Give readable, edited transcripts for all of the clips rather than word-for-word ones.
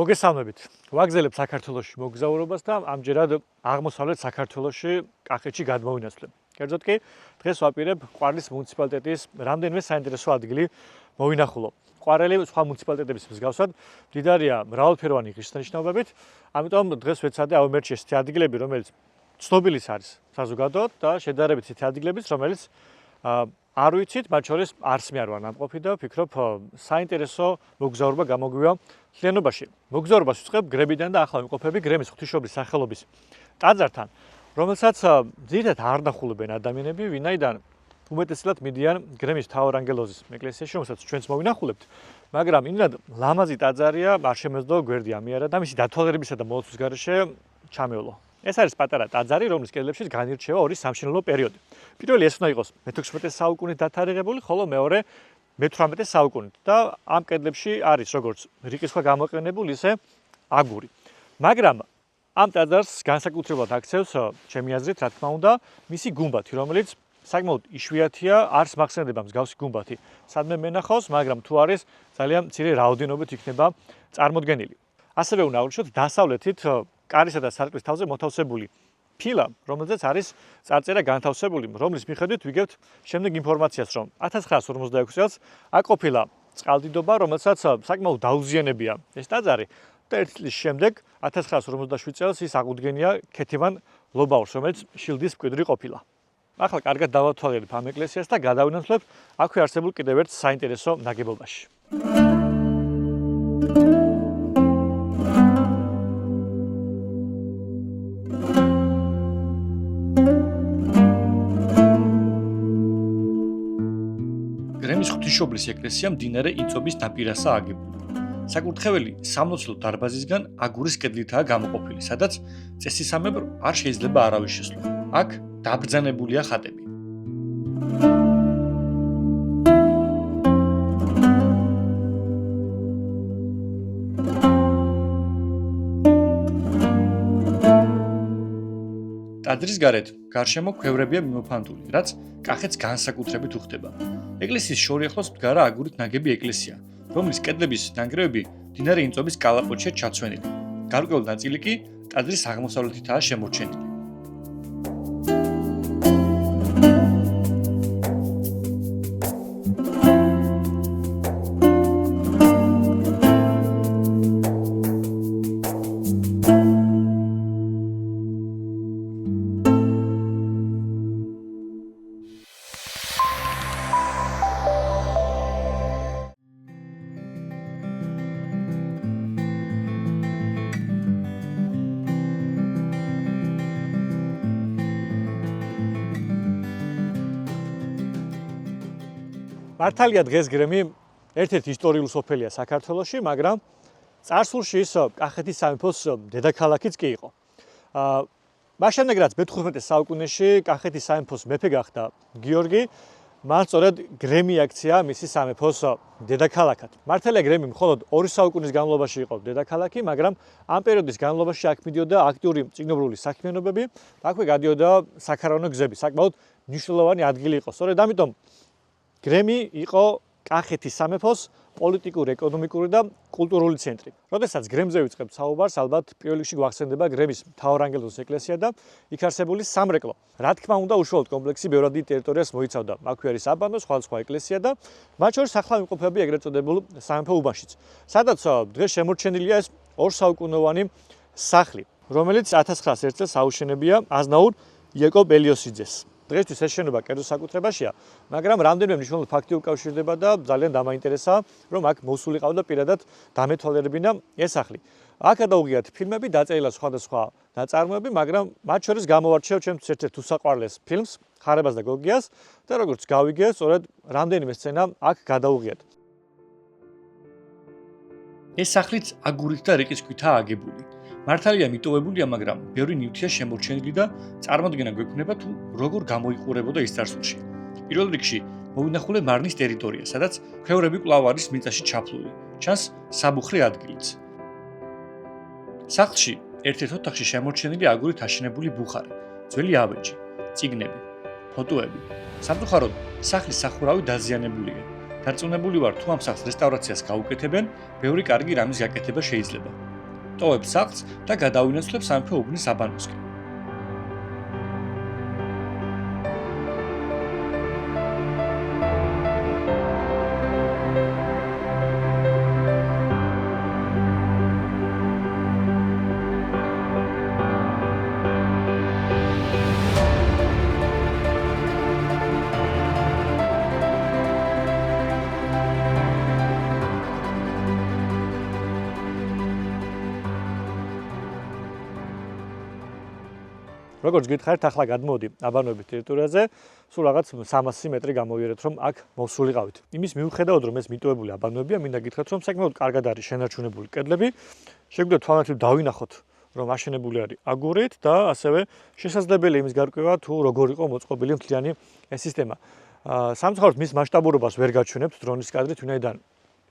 მოგესალმებით. ვაგზელებ საქართველოში მოგზაურობას და ამჯერად აღმოსავლეთ საქართველოში კახეთში გადმოვინაცვლებ. კერძოდ კი, დღეს ვაპირებ ყვარლის მუნიციპალიტეტის რამდენიმე საინტერესო ადგილი მოვინახულო. ყვარელი სხვა მუნიციპალიტეტების მსგავსად მდიდარია მრავალფეროვანი ღირსშესანიშნაობებით, ამიტომ დღეს ვეცადე ავიმერჩი ესეთი ადგილები, რომელიც ცნობილი არის საზოგადოოდ და შედარებით ისეთი ადგილების, რომელიც არ ვიცით, მათ შორის არც მე არ ვარ ნამყოფი და ვფიქრობ, საინტერესო მოგზაურობა გამოგვივა მთლიანობაში. მოგზაურობას ვიწყებ გრებიდან და ახლა ვიმყოფები გრემის ღვთისმშობლის სახელობის ტაძართან, რომელსაც ძირითადად არ ნახულობენ ადამიანები, ვინაიდან უმეტესად მიდიან გრემის მთავარანგელოზის ეკლესიაში, რომელსაც ჩვენც მოვინახულებთ, მაგრამ იმდენად ლამაზი ტაძარია, არ შემეძლო გვერდი ამიარა და მისი დათვალიერებისა და მოლოცვის გარეშე ჩამევლო. ეს არის პატარა ტაძარი, რომლის კედლებში განირჩევა ორი სამშენებლო პერიოდი. პირველი ეს უნდა იყოს მე-16 საუკუნით დათარიღებული, ხოლო მეორე მე-18 საუკუნით და ამ კედლებში არის როგორც რიყის ქვა გამოყენებული, ისე აგური. მაგრამ ამ ტაძარს განსაკუთრებულად აქცევს, ჩემი აზრით, რა თქმა უნდა, მისი გუმბათი, რომელიც საკმაოდ იშვიათია, არც მახსენდება მსგავსი გუმბათი. სადმე მენახავს, მაგრამ თუ არის, ძალიან მცირე რაოდენობით იქნება წარმოდგენილი. ასევე უნდა აღვნიშნოთ, დასავლეთით კარისა და სარკმლის თავზე მოთავსებული ფილა, რომელზეც არის წარწერა განთავსებული, რომლის მიხედვით ვიგებთ შემდეგ ინფორმაციას, რომ 1956 წელს აქ ყოფილა წყალდიდობა, რომელსაც საკმაოდ დაუზიანებია ეს ტაძარი და ერთი წლის შემდეგ 1957 წელს ის აღუდგენია ქეთევან ლობაურს, რომელიც შილდის მკვიდრი ყოფილა. ახლა კარგად დავათვალიერებ ამ ეკლესიას და გადავინაცვლებ აქვე არსებულ კიდევ ერთ საინტერესო ნაგებობაში. გრემის ღვთისმშობლის ეკლესია მდინარე იწობის ნაპირასაა აგებული. საკურთხეველი სამლოცველო დარბაზისგან აგურის კედლითაა გამოყოფილი, სადაც წესისამებრ არ შეიძლება არავის შესვლა. აქ დაბრძანებულია ხატები. ტაძრის გარეთ გარშემო ქვევრებია მიმოფანტული, რაც კახეთს განსაკუთრებით უხდება. ეკლესიის შორიახლოს მდგარა აგურით ნაგები ეკლესია, რომლის კედლების ნანგრევები მდინარე იწობის კალაპოტშია ჩაცვენილი. გარკვეული ნაწილი კი ტაძრის აღმოსავლეთითაა შემორჩენილი. მართალია დღეს გრემი ერთ-ერთი ისტორიული სოფელია საქართველოში, მაგრამ წარსულში ის კახეთის სამეფოს დედაქალაქიც კი იყო. მას შემდეგ რაც მე-15 საუკუნეში კახეთის სამეფოს მეფე გახდა გიორგი, მან სწორედ გრემი აქცია მისი სამეფოს დედაქალაქად. მართალია გრემი მხოლოდ 2 საუკუნის განმავლობაში იყო დედაქალაქი, მაგრამ ამ პერიოდის განმავლობაში აქ მიდიოდა აქტიური წიგნობრული საქმიანობები და აქვე გადიოდა საქარავნო გზები, საკმაოდ მნიშვნელოვანი ადგილი იყო. სწორედ ამიტომ გრემი იყო კახეთის სამეფოს პოლიტიკური, ეკონომიკური და კულტურული ცენტრი. როდესაც გრემზე ვიწყებთ საუბარს, ალბათ პირველ რიგში გვახსენდება გრემის მთავარანგელოზის ეკლესია და იქ არსებული სამრეკლო. რა თქმა უნდა, უშუალოდ კომპლექსი ბევრად დიდ ტერიტორიას მოიცავდა. აქვე არის აბანო, სხვადასხვა ეკლესია და მათ შორის ახლა ვიმყოფები ეგრეთ წოდებულ სამეფო უბანშიც. სადაც დღეს შემორჩენილია ეს 2 საუკუნოვანი სახლი, რომელიც 1901 წელს აუშენებია აზნაურ იაკობ ელიოსიძეს. დღესთვის ეს შენობა კერძო საკუთრებაშია, მაგრამ რამდენიმე მნიშვნელოვანი ფაქტი უკავშირდება და ძალიან დამაინტერესა, რომ აქ მოსული ყავდა პირადად დამეთვალიერებინა ეს სახლი. აქ გადაუღიათ ფილმები, დაწერილა სხვადასხვა ნაწარმოები, მაგრამ მათ შორის გამოვარჩევ ჩემთვის ერთ-ერთ უსაყვარლეს ფილმს, ხარებას და გოგიას და როგორც გავიგე, სწორედ რამდენიმე სცენა აქ გადაუღიათ. ეს სახლიც აგურით და რიყის ქვითაა აგებული. მართალია მიტოვებულია, მაგრამ ბევრი ნივთია შემორჩენილი და წარმოდგენა გვექნება თუ როგორ გამოიყურებოდა ის წარსულში. პირველ რიგში მოვინახულე მარნის ტერიტორია, სადაც ქვევრები კვლავ არის მიწაში ჩაფლული. ჩანს საბუხრი ადგილიც. სახლში ერთ-ერთ ოთახში შემორჩენილი აგურით აშენებული ბუხარი, ძველი ავეჯი, წიგნები, ფოტოები. სამწუხაროდ, სახლის სახურავი დაზიანებულია. დარწმუნებული ვარ, თუ ამ სახლს რესტავრაციას გაუკეთებენ, ბევრი კარგი რამის გაკეთება შეიძლება. ტოვებს სახლს და გადავინაცვლებს სამეფო უბნის აბანოსკენ. როგორც გითხარით, ახლა გადმოდი აბანოების ტერიტორიაზე, სულ რაღაც 300 მეტრი გამოვიერეთ, რომ აქ მოვსულიყავით. იმის მიუხედავად, რომ ეს მიტოვებული აბანოებია, მინდა გითხრათ, რომ საკმაოდ კარგად არის შენარჩუნებული კედლები. შეგვიძლია თვალნათლივ დავინახოთ, რომ აშენებული არის აგურით და ასევე შესაძლებელი იმის გარკვევა, თუ როგორ იყო მოწყობილი მთლიანი ეს სისტემა. სამწუხაროდ მის მასშტაბურობას ვერ გაჩვენებთ დრონის კადრით, ვინაიდან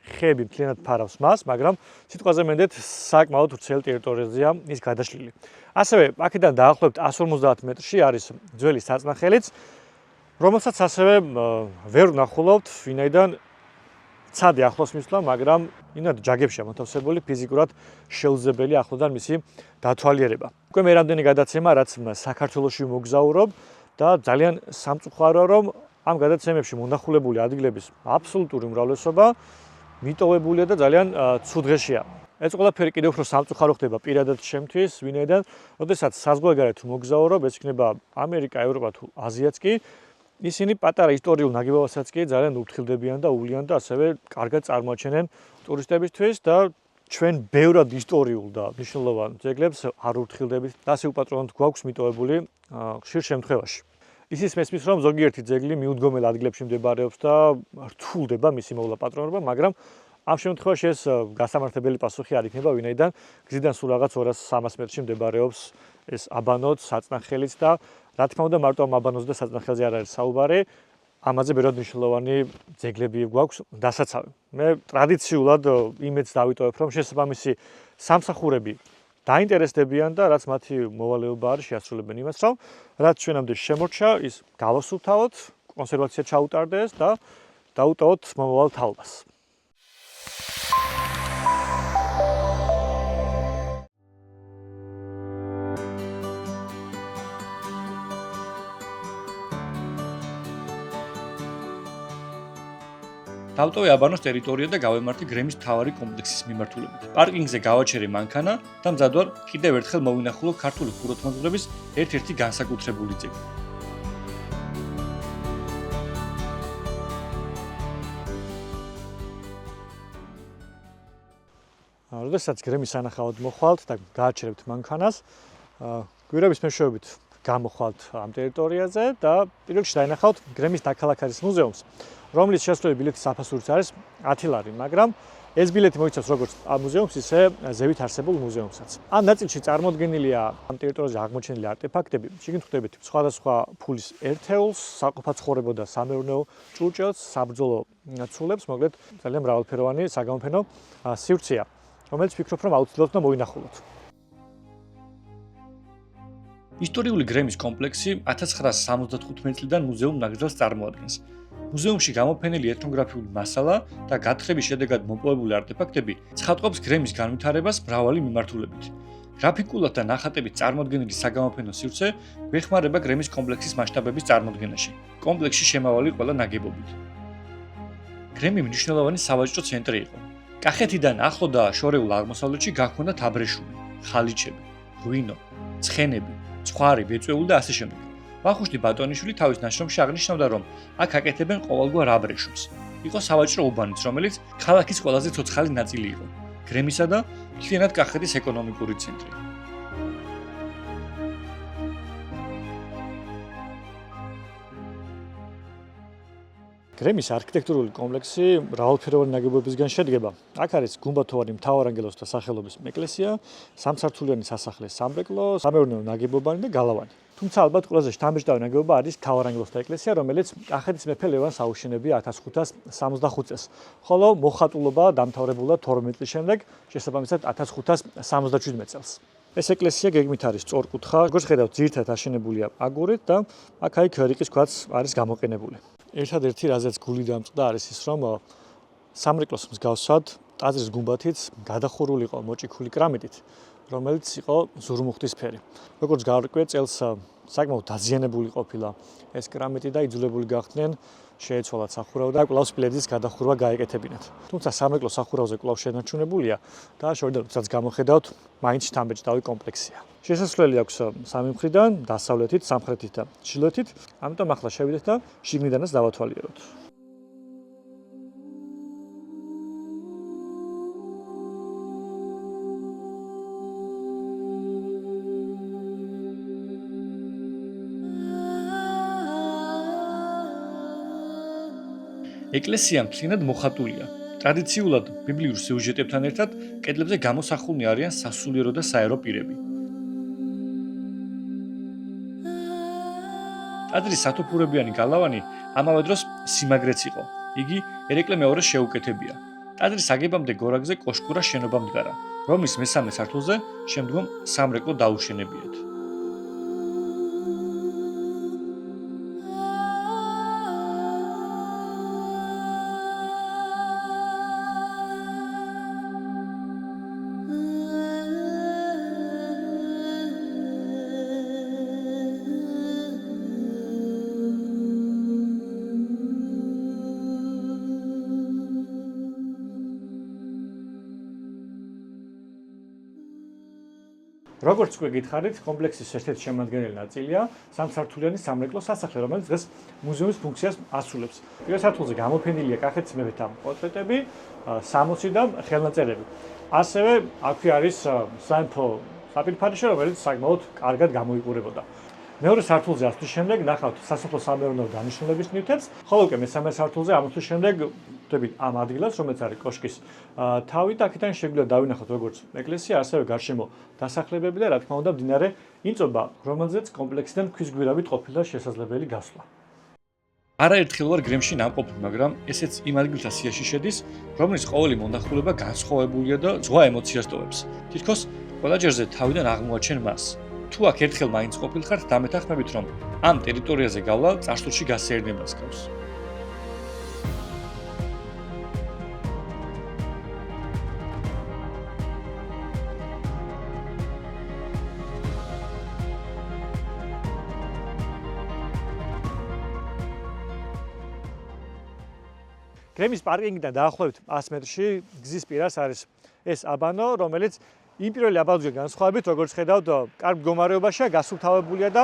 ხეები მთლიანად ფარავს მას, მაგრამ სიტყვაზე მენდეთ საკმაოდ ვრცელ ტერიტორიაზეა ის გადაშლილი. ასევე აქედან დაახლოებით 150 მეტრში არის ძველი საწნახელიც, რომელსაც ასევე ვერ ვნახულობთ, ვინაიდან ცადი ახლოს მისვლა, მაგრამ იმად ჯაგებშია მოთავსებული, ფიზიკურად შეუძლებელი ახლოდან მისი დათვალიერება. უკვე მე რამდენი გადაცემა, რაც საქართველოში მოგზაურობ და ძალიან სამწუხაროა, რომ ამ გადაცემებში მონახულებული ადგილების აბსოლუტური უმრავლესობა მიტოვებულია და ძალიან ცუდ დღეშია. ეს ყველაფერი კიდევ უფრო სამწუხარო ხდება პირადად შემთთვის, ვინაიდან, როდესაც საზღვარგარეთ მოგზაურობ, ეს იქნება ამერიკა, ევროპა თუ აზიაც კი, ისინი პატარა ისტორიულ ნაგებობასაც კი ძალიან უფრთხილდებიან და უვლიან და ასევე კარგად წარმოაჩენენ ტურისტებისთვის და ჩვენ ბევრად ისტორიულ და მნიშვნელოვან ძეგლებს არ ურთხილდებით და ასე უპატრონოდ გვაქვს მიტოვებული ხშირ შემთხვევაში. ისიც მესმის, რომ ზოგიერთი ძეგლი მიუდგომელ ადგილებში მდებარეობს და რთულდება მისი მოვლა-პატრონობა, მაგრამ ამ შემთხვევაში ეს გასამართებელი პასუხი არ იქნება, ვინაიდან გზიდან სულ რაღაც 200-300 მეტრში მდებარეობს ეს აბანოც, საწნახელიც და რა თქმა უნდა, მარტო ამ აბანოზე და საწნახელზე არ არის საუბარი, ამაზე ბევრად მნიშვნელოვანი ძეგლები გვაქვს დასაცავი. მე ტრადიციულად იმედს დავიტოვებ, რომ შესაბამისი სამსახურები დაინტერესდებიან და რაც მათი მოვალეობა არის, შეასრულებენ იმას, რომ რაც ჩვენამდე შემორჩა, ის გავასუფთავოთ, კონსერვაცია ჩაუტარდეს და დაუტოვოთ მომავალ თაობას. დავტოვე აბანოს ტერიტორია და გავემართე გრემის მთავარი კომპლექსის მიმართულებით. პარკინგზე გავაჩერე მანქანა და მზადვარ კიდევ ერთხელ მოვინახულო ქართული ხუროთმოძღვრების ერთ-ერთი განსაკუთრებული ძეგლი. როდესაც გრემის სანახავად მოხვალთ და გააჩერებთ მანქანას, გვირაბის მეშვეობით გამოხვალთ ამ ტერიტორიაზე და პირველ რიგში დაინახავთ გრემის დაქალაქარის მუზეუმს, რომლის შესასვლელი ბილეთის საფასურიც არის 10 ლარი, მაგრამ ეს ბილეთი მოიცავს როგორც ამ მუზეუმს, ისე ზევით არსებულ მუზეუმსაც. ამ ნაწილში წარმოდგენილია ამ ტერიტორიაზე აღმოჩენილი არტეფაქტები, შიგნით ხვდებით სხვადასხვა ფულის ერთეულს, საყოფაცხოვრებო და სამეურნეო ჭურჭელს, საბრძოლო ცულებს, მოკლედ ძალიან მრავალფეროვანი საგამოფენო სივრცეა, რომელიც ვფიქრობ, რომ აუცილებლად უნდა მოვინახულოთ. ისტორიული გრემის კომპლექსი 1975 წლიდან მუზეუმ ნაკრძალს წარმოადგენს. მუზეუმში გამოფენილი ეთნოგრაფიული მასალა და გათხრების შედეგად მოპოვებული არტეფაქტები ცხადყოფს გრემის განვითარებას მრავალი მიმართულებით. გრაფიკულად და ნახატებით წარმოდგენილი საგამოფენო სივრცე გვეხმარება გრემის კომპლექსის მასშტაბების წარმოდგენაში. კომპლექსში შემავალი ყველა ნაგებობით. გრემი მნიშვნელოვანი სავაჭრო ცენტრი იყო. კახეთიდან ახლო და შორეულ აღმოსავლეთში გაჰქონდათ აბრეშუმი, ხალიჩები, ღვინო, ცხენები, ცხვარი, ბეწვეული და ასე შემდეგ. ვახუშტი ბატონიშვილი თავის ნაშრომში აღნიშნავდა, რომ აქ აკეთებენ ყოველგვარ აბრეშუმს. იყო სავაჭრო უბანიც, რომელიც ქალაქის ყველაზე ცოცხალი ნაწილი იყო. გრემისა და მთლიანად კახეთის ეკონომიკური ცენტრი. გრემის არქიტექტურული კომპლექსი მრავალფეროვანი ნაგებობებისგან შედგება. აქ არის გუმბათოვანი მთავარანგელოზთა სახელობის ეკლესია, სამსართულიანი სასახლე სამრეკლო, სამეურნეო ნაგებობანი და გალავანი. თუმცა ალბათ ყველაზე შთამბეჭდავი ნაგებობა არის მთავარანგელოზთა ეკლესია, რომელიც კახეთის მეფე ლევანს აუშენებია 1565 წელს, ხოლო მოხატულობა დამთავრებულა 12 წლის შემდეგ, შესაბამისად 1577 წელს. ეს ეკლესია გეგმით არის სწორკუთხა, როგორც ხედავთ, ძირითადად აშენებულია აგურით და აქ-აქ რიყის ქვაც არის გამოყენებული. ერთადერთი, რაზეც გული დამწყდა, არის ის, რომ სამრეკლოს მსგავსად ტაძრის გუმბათიც გადახურული იყო მოჭიქული კრამიტით, რომელიც იყო ზურმუხტისფერი. როგორც გავარკვიე, წელს საკმაოდ დაზიანებული ყოფილა ეს კრამიტი და იძულებული გახდნენ შეეცვალათ სახურავი და კვლავ სპილენძის გადახურვა გაეკეთებინათ. თუმცა სამრეკლო სახურავზე კვლავ შენარჩუნებულია და შორიდან როდესაც გამოხედავთ, მაინც შთამბეჭდავი კომპლექსია. შესასვლელი აქვს სამი მხრიდან, დასავლეთით, სამხრეთით და ჩრდილოეთით, ამიტომ ახლა შევიდეთ და შიგნიდანაც დავათვალიეროთ. ეკლესია მთლიანად მოხატულია. ტრადიციულად ბიბლიურ სიუჟეტებთან ერთად კედლებზე გამოსახულნი არიან სასულიერო და საერო პირები. ტაძრის სათოფურებიანი გალავანი ამავე დროს სიმაგრეც იყო. იგი ერეკლე მეორეს შეუკეთებია. ტაძრის აგებამდე გორაგზე კოშკურა შენობა მდგარა, რომლის მესამე სართულზე შემდგომ სამრეკლო დაუშენებიათ. როგორც უკვე გითხარით, კომპლექსის ერთ-ერთი შემადგენელი ნაწილია სამსართულიანი სამრეკლო სასახლე, რომელიც დღეს მუზეუმის ფუნქციას ასრულებს. პირველ სართულზე გამოფენილია კახეთმეფეთა პორტრეტები, 60 და ხელნაწერები. ასევე აქვე არის სამეფო საპირფარეშო, რომელიც საკმაოდ კარგად გამოიყურებოდა. მეორე სართულზე ასვლის შემდეგ ნახავთ სასოფლო-სამეურნეო დანიშნულების ნივთებს, ხოლო უკვე მესამე სართულზე ამოსვლის შემდეგ ვხვდებით ამ ადგილას, რომელიც არის კოშკის თავი და აქედან შეგვიძლია დავინახოთ როგორც ეკლესია, ასევე გარშემო დასახლებები და რა თქმა უნდა მდინარე ინწობა, რომელზეც კომპლექსიდან ქვის გვირავით ყოფილა შესაძლებელი გასვლა. არაერთხელ ვარ გრემში ნამყოფი, მაგრამ ესეც იმ ადგილთა სიაში შედის, რომლის ყოველი მონახულება განსხვავებულია და ზღვა ემოციას ტოვებს. თითქოს ყველა ჯერზე თავიდან აღმოაჩენ მას. თუ აქ ერთხელ მაინც ყოფილხართ, დამეთანხმებით, რომ ამ ტერიტორიაზე გავლა წარსულში გასეირნებას გავს. გრემის პარკინგიდან დაახლოებით 100 მეტრში გზის პირას არის ეს აბანო, რომელიც იმ პირველი აბანოდან განსხვავებით, როგორც ხედავთ, კარგ მდგომარეობაშია, გასუფთავებულია და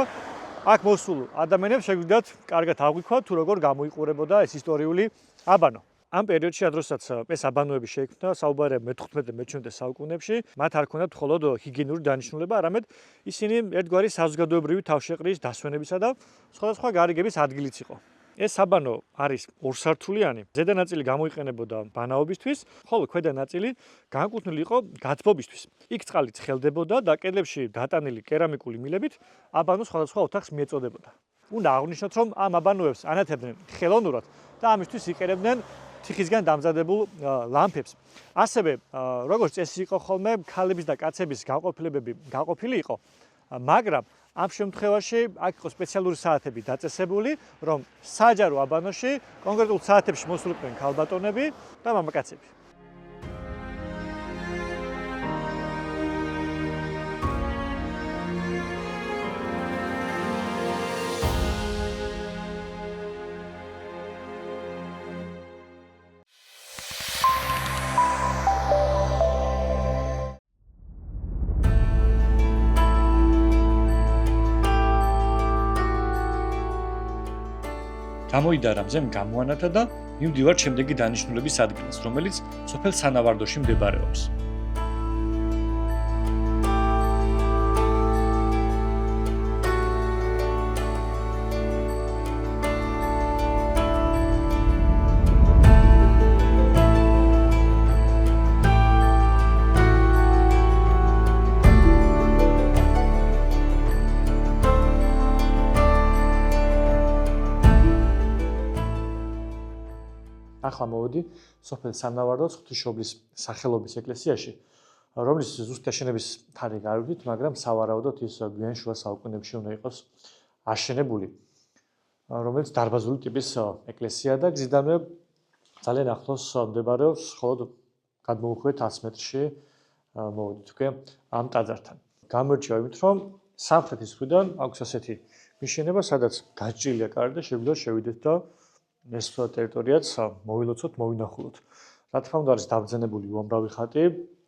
აქ მოსულ ადამიანებს შეგვიძლიათ კარგად აღვიქვათ, თუ როგორ გამოიყურებოდა ეს ისტორიული აბანო. ამ პერიოდში, როდესაც ეს აბანოები შეიქმნა, საუბარია მე-15-მე-17 საუკუნეებში, მათ არ ჰქონდათ მხოლოდ ჰიგიენური დანიშნულება, არამედ ისინი ერთგვარი საზოგადოებრივი თავშეყრის დასვენებისა და სხვადასხვა გარიგების ადგილიც იყო. ეს აბანო არის ორსართულიანი, ზედა ნაწილი გამოიყენებოდა ბანაობისთვის, ხოლო ქვედა ნაწილი განკუთვნილი იყო გათბობისთვის. იქ წყალი ცხელდებოდა და კედლებში დატანილი კერამიკული მილებით აბანოს სხვადასხვა ოთახს მიეწოდებოდა. უნდა აღვნიშნოთ, რომ ამ აბანოებს ანათებდნენ ხელოვნურად და ამისთვის იყენებდნენ თიხისგან დამზადებულ ლამპებს. ასევე, როგორც წესი იყო ხოლმე, ქალების და კაცების განყოფილებები გაყოფილი იყო, მაგრამ ამ შემთხვევაში აქ იყო სპეციალური საათები დაწესებული, რომ საჯარო აბანოში კონკრეტულ საათებში მოსულიყვნენ ქალბატონები და მამაკაცები. გამოვიდა რამზემ გამოანათა და მივდივარ შემდეგი დანიშნულების ადგილას, რომელიც სოფელ სანავარდოში მდებარეობს. ახლა მოვედი სოფელ სანავარდოს ღვთისმშობლის სახელობის ეკლესიაში, რომლის ზუსტი აშენების თარიღი არ ვიცით, მაგრამ სავარაუდოდ ის გვიან შუა საუკუნეებში უნდა იყოს აშენებული, რომელიც დარბაზული ტიპის ეკლესია და გზიდანვე ძალიან ახლოს მდებარეობს, მხოლოდ გადმოვუხვიეთ 100 მეტრში მოვიდით უკვე ამ ტაძართან. გამორჩა იმით, რომ სამხრეთის მხრიდან აქვს ასეთი მიშენება, სადაც გაჭრილია კარი და შეგვიძლია შევიდეთ და ეს ტერიტორიაც მოვილოცოთ, მოვინახულოთ. რა თქმა უნდა, არის დაბრძანებული უამრავი ხატი.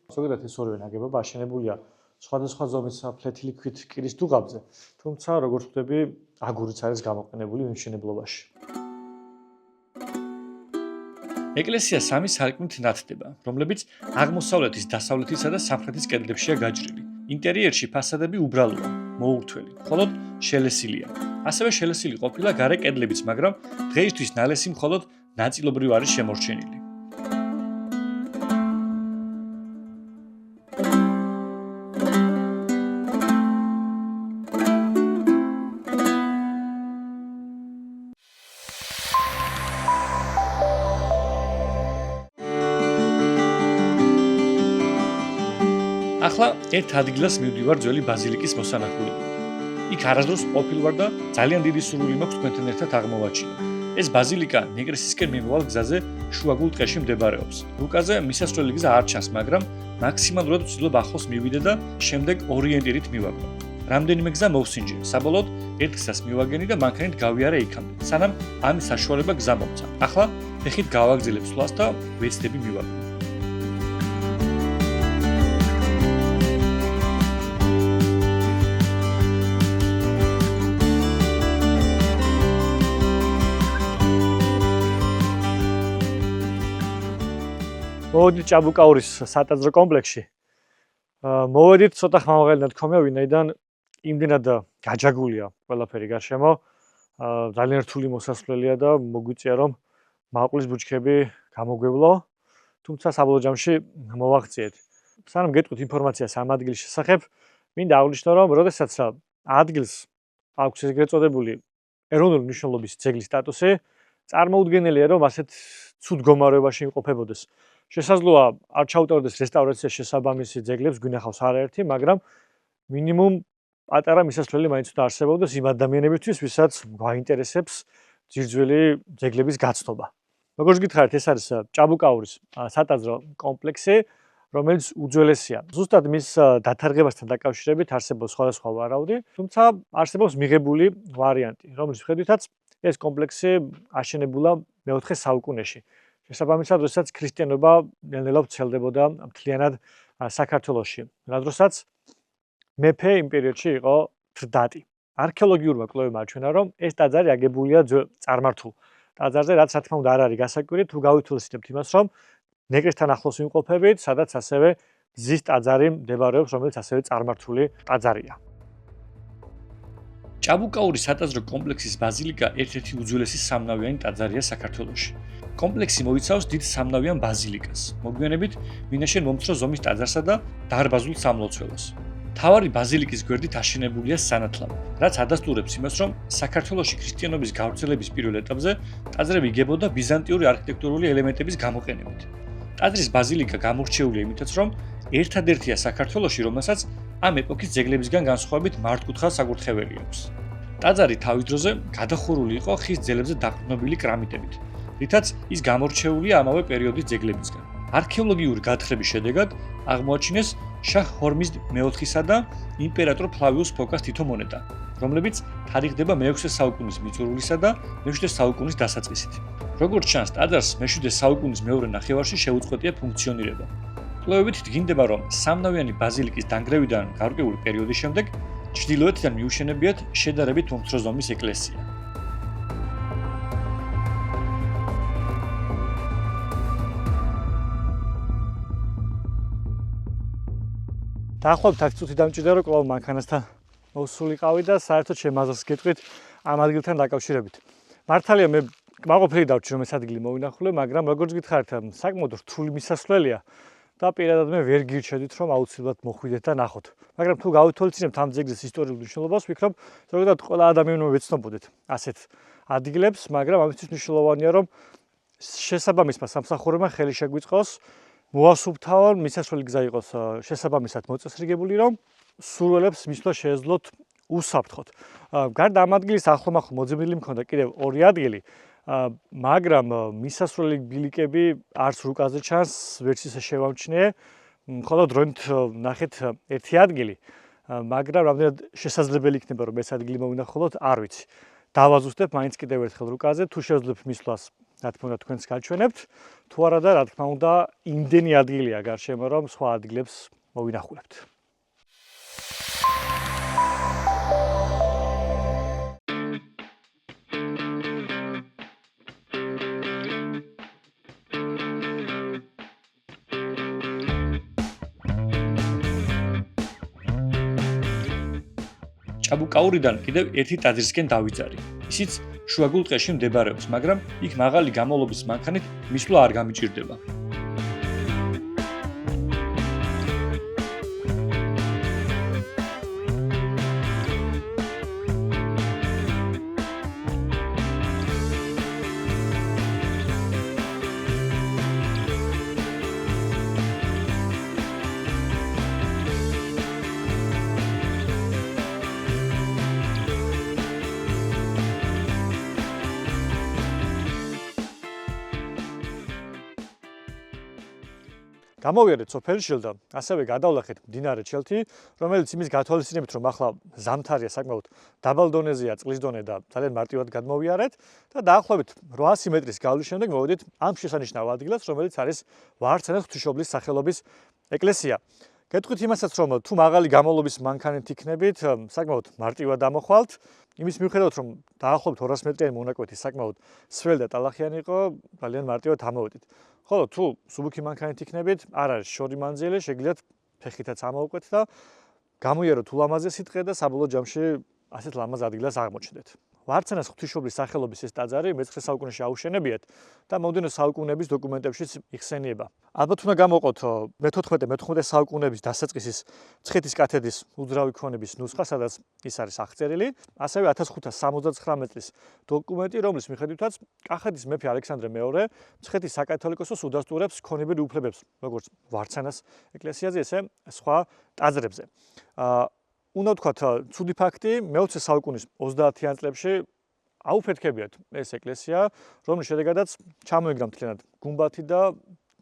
ზოგადად ეს ორივე ნაგებობა აშენებულია სხვადასხვა ზომის ფლეთილი ქვით კირის დუღაბზე, თუმცა როგორც ხვდები, აგურიც არის გამოყენებული მშენებლობაში. ეკლესია სამი სარკმლით ნათდება, რომლებიც აღმოსავლეთის, დასავლეთისა და სამხრეთის კედლებშია გაჭრილი. ინტერიერში ფასადები უბრალოა, მოურთველი, მხოლოდ შელესილია. ასევე შელესილი ყოფილა გარე კედლებიც, მაგრამ დღეისთვის ნალესი მხოლოდ ნაწილობრივ არის შემორჩენილი. ახლა ერთ ადგილას მივდივარ ძველი ბაზილიკის მოსანახულებლად. იქ არასდროს ყოფილ ვარ და ძალიან დიდი სურვილი მაქვს თქვენთან ერთად აღმოვაჩინო. ეს ბაზილიკა ნეგრესისკენ მიმავალ გზაზე შუაგულ ტყეში მდებარეობს. რუკაზე მისასვლელი გზა არ ჩანს, მაგრამ მაქსიმალურად ვცდილობ ახლოს მივიდე და შემდეგ ორიენტირით მივაგო. რამდენიმე გზა მოვსინჯე. საბოლოოდ ერთ გზას მივაგენი და მანქანით გავიარე იქამდე. სანამ ამის საშუალება გზა მომცა. ახლა ფეხით გავაგრძელებ სვლას და ვეცდები მივაგო. მოვედით ჭაბუკაურის სატაძრო კომპლექსში. მოვედით ცოტა ხმამაღალი ნათქვამია, ვინაიდან იმდენად გაჯაგულია ყველაფერი გარშემო. ძალიან რთული მოსასვლელია და მოგვიწია რომ მაყულის ბუჩქები გამოგვევლო, თუმცა საბოლოო ჯამში მოვაღწიეთ. სანამ გეტყვით ინფორმაციას ამ ადგილის შესახებ, მინდა აღვნიშნო, რომ როდესაც ადგილს აქვს ეგრეთ წოდებული ეროვნული მნიშვნელობის ძეგლის სტატუსი, წარმოუდგენელია რომ ასეთ ცუდ მდგომარეობაში იმყოფებოდეს. შესაძლოა არ ჩაუტარდეს რესტავრაციის შესაბამისი ძეგლებს გვინახავს არაერთი, მაგრამ მინიმუმ პატარა მისასვლელი მაინც უნდა არსებობდეს იმ ადამიანებისთვის, ვისაც გვაინტერესებს ძირძველი ძეგლების გაცნობა. როგორც გითხარით, ეს არის ჭაბუკაურის სატაძრო კომპლექსი, რომელიც უძველესია. ზუსტად მის დათარღებასთან დაკავშირებით არსებობს სხვადასხვა ვარაუდი, თუმცა არსებობს მიღებული ვარიანტი, რომლის მიხედვითაც ეს კომპლექსი აშენებულა მე-4 საუკუნეში. შესაბამისად, როდესაც ქრისტიანობა ნელ-ნელა ვრცელდებოდა მთლიანად საქართველოში. რა დროსაც მეფე იმ პერიოდში იყო თრდატი. არქეოლოგიურმა კვლევებმა აჩვენა, რომ ეს ტაძარი აგებულია წარმართულ ტაძარზე, რაც რა თქმა უნდა არ არის გასაკვირი, თუ გავითვალისწინებთ იმას, რომ ნეკრესთან ახლოს ვიმყოფებით, სადაც ასევე მზის ტაძარი მდებარეობს, რომელიც ასევე წარმართული ტაძარია. ჭაბუკაურის სატაძრო კომპლექსის ბაზილიკა ერთ-ერთი უძველესი სამნავიანი ტაძარია საქართველოში. კომპლექსი მოიცავს დიდ სამნავიან ბაზილიკას, მოგვიანებით მინაშენ მომცრო ზომის ტაძარსა და დარბაზულ სამლოცველოს. მთავარი ბაზილიკის გვერდით აშენებულია სანათლავი, რაც ადასტურებს იმას, რომ საქართველოში ქრისტიანობის გავრცელების პირველ ეტაპზე ტაძრები იგებოდა ბიზანტიური არქიტექტურული ელემენტების გამოყენებით. ტაძრის ბაზილიკა გამორჩეულია იმითაც, რომ ერთადერთია საქართველოში, რომელსაც ამ ეპოქის ძეგლებისგან განსხვავებით მართკუთხა საკურთხეველი აქვს. ტაძარი თავის დროზე გადახურული იყო ხის ძელებზე დაყრდნობილი კრამიტებით, რითაც ის გამორჩეულია ამავე პერიოდის ძეგლებისგან. არქეოლოგიური გათხრების შედეგად აღმოაჩინეს შაჰ ჰორმიზ მე-4-სა და იმპერატორ ფლავიუს ფოკას თითო მონეტა, რომლებიც თარიღდება მე-6 საუკუნის მიწურულისა და მე-7 საუკუნის დასაწყისით. როგორც ჩანს, ტაძარს მე-7 საუკუნის მეორე ნახევარში შეუწყვეტია ფუნქციონირება. კვლევებით დგინდება, რომ სამნავიანი ბაზილიკის დანგრევიდან გარკვეული პერიოდის შემდეგ ჩრდილოეთიდან მიუშენებიათ შედარებით მომცრო ზომის ეკლესია. დაახლოებით 10 წუთი დამჭირდა, რომ კვლავ მანქანასთან მოვსულიყავი და საერთოდ შემაზრს გეტყვით ამ ადგილთან დაკავშირებით. მართალია მე მაყოფილი დავჭი, რომ ეს ადგილი მოვინახულე, მაგრამ როგორც გითხარით, საკმაოდ რთული მისასვლელია და პირადად მე ვერ გირჩევდით, რომ აუცილებლად მოხვიდეთ და ნახოთ. მაგრამ თუ გავითვალისწინებთ ამ ძეგლის ისტორიულ მნიშვნელობას, ვფიქრობ, ზოგადად ყველა ადამიანმა ვეცნობოდეთ ასეთ ადგილებს, მაგრამ ამისთვის მნიშვნელოვანია, რომ შესაბამისმა სამსახურებმა ხელი შეგვიწყოს მოასუფთავონ მისასვლელი გზა იყოს შესაბამისად მოწესრიგებული, რომ სურვილებს მისვლა შეეძლოთ უსაფრთხოდ. გარდა ამ ადგილის ახლომახლო მოძებნილი მქონდა კიდევ 2 ადგილი, მაგრამ მისასვლელი ბილიკები არც რუკაზე ჩანს, ვერც ისე შევამჩნიე, მხოლოდ დრონით ნახეთ ერთი ადგილი, მაგრამ რამდენად შესაძლებელი იქნება რომ ეს ადგილი მოვინახულოთ, არ ვიცი. დავაზუსტებ მაინც კიდევ ერთხელ რუკაზე, თუ შევძლებ მისვლას, რა თქმა უნდა თქვენს გაჩვენებთ, თუ არა და რა თქმა უნდა იმდენი ადგილია გარშემო რომ სხვა ადგილებს მოვინახულებთ. ჭაბუკაურიდან კიდევ ერთი ტაძრისკენ დავიძარი. ისიც შუაგულ ტყეში მდებარეობს, მაგრამ იქ მაღალი გამავლობის მანქანით მისვლა არ გამიჭირდება. გამოვიარეთ სოფელში და ასევე გადავლახეთ მდინარე ჩელთი, რომელიც იმის გათვალისწინებით, რომ ახლა ზამთარია საკმაოდ დაბალ დონეზეა წყლის დონე და ძალიან მარტივად გადმოვიარეთ და დაახლოებით 800 მეტრის გავლის შემდეგ მოვედით ამ შესანიშნავ ადგილას, რომელიც არის ვარცენას ღვთისმშობლის სახელობის ეკლესია. გეტყვით იმასაც, რომ თუ მაღალი გამავლობის მანქანით იქნებით, საკმაოდ მარტივად ამოხვალთ. იმის მიუხედავად, რომ დაახლოებით 200 მეტრიანი მონაკვეთი საკმაოდ სველი და ტალახიანი იყო, ძალიან მარტივად ამოვედით. ხოლო თუ სუბუქი მანქანით იქნებით, არ არის შორი მანძილი, შეგიძლიათ ფეხითაც ამოვყვეთ და გამოიაროთ ულამაზესი ტყე და საბოლოო ჯამში ასეთ ლამაზ ადგილას აღმოჩნდეთ. ვარცენას ღვთისმშობლის სახელობის ეს ტაძარი მე-9 საუკუნეში აუშენებიათ და მომდევნო საუკუნეების დოკუმენტებშიც იხსენიება. ალბათ უნდა გამოვყოთ მე-14-მე-15 საუკუნეების დასაწყისის მცხეთის კათედრის უძრავი ქონების ნუსხა, სადაც ის არის აღწერილი, ასევე 1579 წლის დოკუმენტი, რომლის მიხედვითაც კახეთის მეფე ალექსანდრე მეორე მცხეთის საკათოლიკოსოს უდასტურებს ქონებრივ უფლებებს, როგორც ვარცენას ეკლესიაზე, ესე სხვა ტაძრებზე. უნდა ვთქვათ, ცუდი ფაქტი, მე-20 საუკუნის 30-იან წლებში აუფეთქებიათ ეს ეკლესია, რომლის შედეგადაც ჩამოიგდა მთლიანად გუმბათი და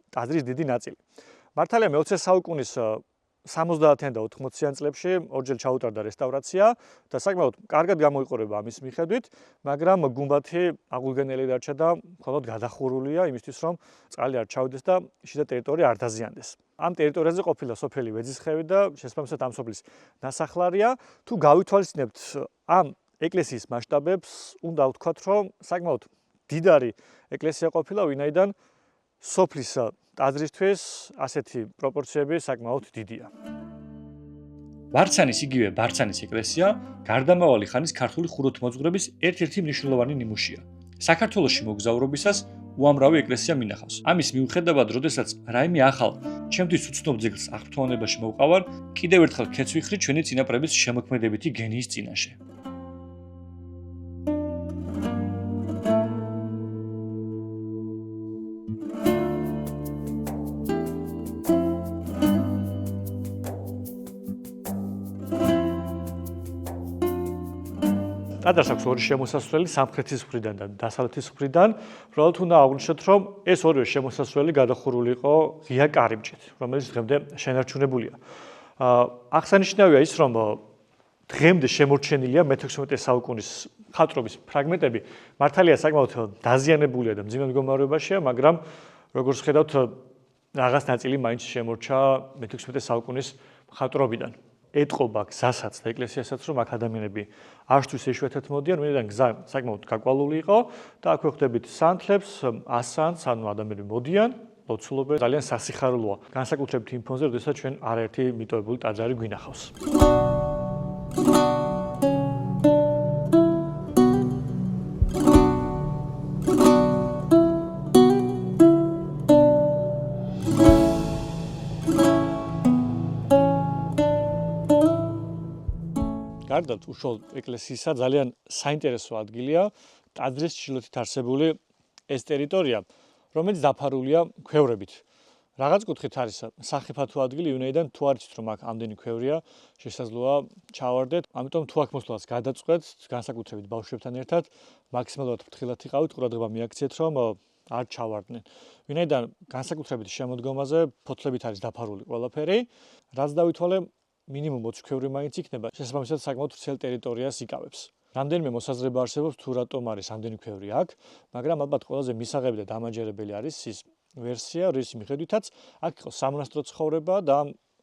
ტაძრის დიდი ნაწილი. მართალია მე-20 საუკუნის 70-იან და 80-იან წლებში ორჯერ ჩაუტარდა რესტავრაცია და საკმაოდ კარგად გამოიყურება ამის მიხედვით, მაგრამ გუმბათი აღუდგენელი დარჩა და მხოლოდ გადახურულია იმისთვის, რომ წყალი არ ჩავდეს და შიდა ტერიტორია არ დაზიანდეს. ამ ტერიტორიაზე ყოფილა სოფელი ვეძისხევი და შესაბამისად ამ სოფლის ნასახლარია. თუ გავითვალისწინებთ ამ ეკლესიის მასშტაბებს, უნდა ვთქვათ, რომ საკმაოდ დიდარი ეკლესია ყოფილა, ვინაიდან სოფლის ტაძრისთვის ასეთი პროპორციები საკმაოდ დიდია. ვარცანის იგივე ვარცანის ეკლესია გარდამავალი ხანის ქართული ხუროთმოძღვრების ერთ-ერთი მნიშვნელოვანი ნიმუშია. საქართველოში მოგზაურობისას უამრავი ეკლესია მინახავს. ამის მიუხედავად, როდესაც რაიმე ახალ ჩემთვის უცნობ ძეგლს აღფრთოვანებაში მოვყავარ, კიდევ ერთხელ ქეც ვიხრი ჩვენი წინაპრების შემოქმედებითი გენიის წინაშე. ტაძარს აქვს ორი შემოსასვლელი, სამხრეთის მხრიდან და დასავლეთის მხრიდან. უბრალოდ უნდა აღვნიშნოთ, რომ ეს ორივე შემოსასვლელი გადახურული იყო ღია კარიბჭით, რომელიც დღემდე შენარჩუნებულია. აღსანიშნავია ის, რომ დღემდე შემორჩენილია მე-16 საუკუნის მხატვრობის ფრაგმენტები. მართალია საკმაოდ დაზიანებულია და მძიმე მდგომარეობაშია, მაგრამ როგორც ხედავთ, რაღაც ნაწილი მაინც შემორჩა მე-16 საუკუნის მხატვრობიდან. ეტყობა გზასაც და ეკლესიასაც, რომ აქ ადამიანები არცთვის იშვიათად მოდიან, ვინაიდან გზა საკმაოდ გაკვალული იყო და აქვე ხვდებით სანთლებს, ასანს, ანუ ადამიანები მოდიან, ლოცულობენ, ძალიან სასიხარულოა. განსაკუთრებით იმ ფონზე, როდესაც ჩვენ არაერთი მიტოვებული ტაძარი გვინახავს. გარდა უშუალოდ ეკლესიისა ძალიან საინტერესო ადგილია ტაძრის ჩრდილოეთით არსებული ეს ტერიტორია, რომელიც დაფარულია ქვევრებით. რაღაც კუთხით არის სახიფათო ადგილი, ვინაიდან თუ არ იცით რომ აქ ამდენი ქვევრია, შესაძლოა ჩავარდეთ, ამიტომ თუ აქ მოსვლას გადაწყვეტთ, განსაკუთრებით ბავშვებთან ერთად, მაქსიმალურად ფრთხილად იყავით, ყურადღება მიაქციეთ, რომ არ ჩავარდნენ. ვინაიდან განსაკუთრებით შემოდგომაზე ფოთლებით არის დაფარული ყველაფერი, რაც დავითვალე მინიმუმ 20 ქვევრი მაინც იქნება, შესაბამისად საკმაოდ ვრცელ ტერიტორიას იკავებს. რამდენიმე მოსაზრება არსებობს თუ რატომ არის ამდენი ქვევრი აქ, მაგრამ ალბათ ყველაზე მისაღები და დამაჯერებელი არის ის ვერსია, რის მიხედვითაც აქ იყო სამონასტრო ცხოვრება და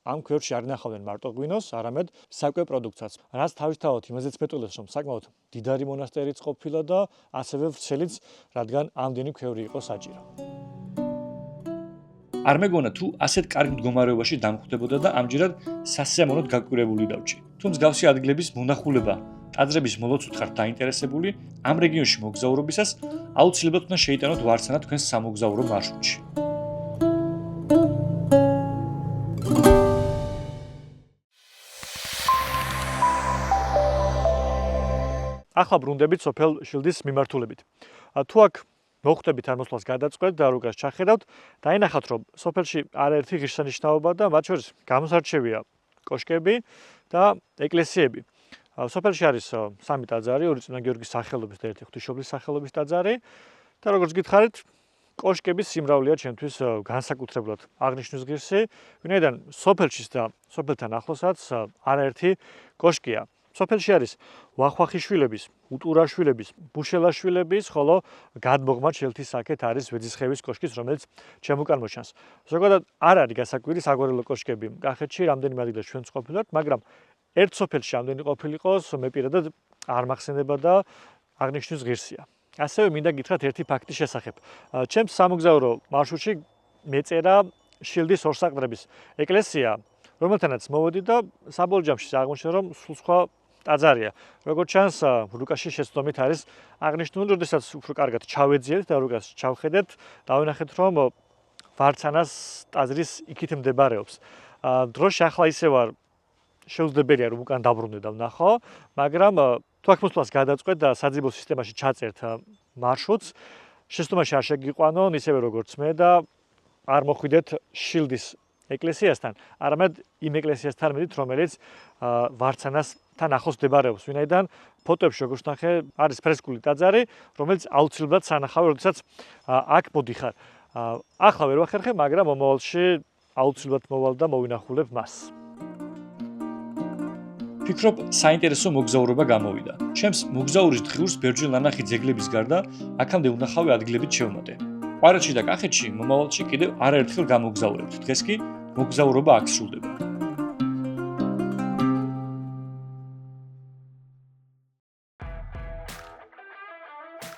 ამ ქვევრში არ ინახავდნენ მარტო ღვინოს, არამედ საკვე პროდუქტსაც. რაც თავისთავად იმაზეც მეტყველებს, რომ საკმაოდ დიდარი მონასტერიც ყოფილა და ასევე ვრცელიც, რადგან ამდენი ქვევრი იყო საჭირო. არ მეგონა თუ ასეთ კარგ მდგომარეობაში დამხვდებოდა და ამჯერად სასიამოვნოდ გაკვირვებული დავჭი. თუ მსგავსი ადგილების მონახულება ტაძრების მოლოცვით ხართ დაინტერესებული, ამ რეგიონში მოგზაურობისას აუცილებლად უნდა შეიტანოთ ვარცანა თქვენს სამოგზაურო მარშრუტში. ახლა ბრუნდებით სოფელ შილდის მიმართულებით. თუ აქ მოხვდებით არ მოსვლას გადაწყვეტთ და რუგას ჩახედავთ, დაინახავთ რომ სოფელში არაერთი ღირსშესანიშნაობა და მათ შორის გამოსარჩევია კოშკები და ეკლესიები. სოფელში არის სამი ტაძარი, ორი წმინდა გიორგის სახელობის და ერთი ღვთისმშობლის სახელობის ტაძარი და როგორც გითხარით, კოშკების სიმრავლეა ჩემთვის განსაკუთრებულად აღნიშნვის ღირსი, ვინაიდან სოფელშიც და სოფელთან ახლოსაც არაერთი კოშკია. სოფელში არის ვახვახიშვილების, უტურაშვილების, ბუშელაშვილების, ხოლო გადმოღმა ჩელთისაკეთ არის ვეძისხევის კოშკიც, რომელიც ჩემუკან მოჩანს. ზოგადად არ არის გასაკვირი საგვარეულო კოშკები კახეთში, რამდენიმე ადგილას ჩვენც ყოფილვართ, მაგრამ ერთ სოფელში ამდენი ყოფილიყოს, მე პირადად არ მახსენდება და აღნიშნვის ღირსია. ასევე მინდა გითხრათ ერთი ფაქტის შესახებ. ჩემს სამოგზაურო მარშრუტში მეწერა შილდის ორსაყდრების ეკლესია, რომელთანაც მოვედი და საბოლოო ჯამში აღმოჩნდა, რომ სულ სხვა ტაძარია. როგორც ჩანს, რუკაში შეცდომით არის აღნიშნული, როდესაც უფრო კარგად ჩავეძიეთ და რუკას ჩავხედეთ, დავინახეთ, რომ ვარცანას ტაძრის იქით მდებარეობს. დროში ახლა ისე ვარ შეუძლებელია რომ უკან დაბრუნდე და ვნახო, მაგრამ თუ აქ მოსვლას გადაწყვეტ და საძებო სისტემაში ჩაწერთ მარშრუტს, შეცდომაში არ შეგიყვანო, ისევე როგორც მე და არ მოხვიდეთ შილდის ეკლესიასთან, არამედ იმ ეკლესიასთან მედით, რომელიც ვარცანასთან ახლოს მდებარეობს, ვინაიდან ფოტოებში როგორც ნახე, არის ფრესკული ტაძარი, რომელიც აუცილებლად სანახავი, როდესაც აქ მოდიხარ. ახლა ვერ ვახერხე, მაგრამ მომავალში აუცილებლად მოვალ და მოვინახულებ მას. ფიქრობ, საინტერესო მოგზაურობა გამოვიდა. ჩემს მოგზაურის დღიურს ბერძნული ნანახი ძეგლების გარდა, აქამდე უნახავი ადგილებიც შევმატე. ყვარელში და კახეთში მომავალში კიდევ არაერთხელ გამოგზაურებთ. დღეს კი მოგზაურობა აქ სრულდება.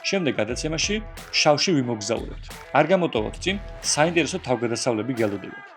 შემდეგ გადაცემაში შავში ვიმოგზაურებთ. არ გამოტოვოთ წინ, საინტერესო თავგადასავლები გელოდებათ.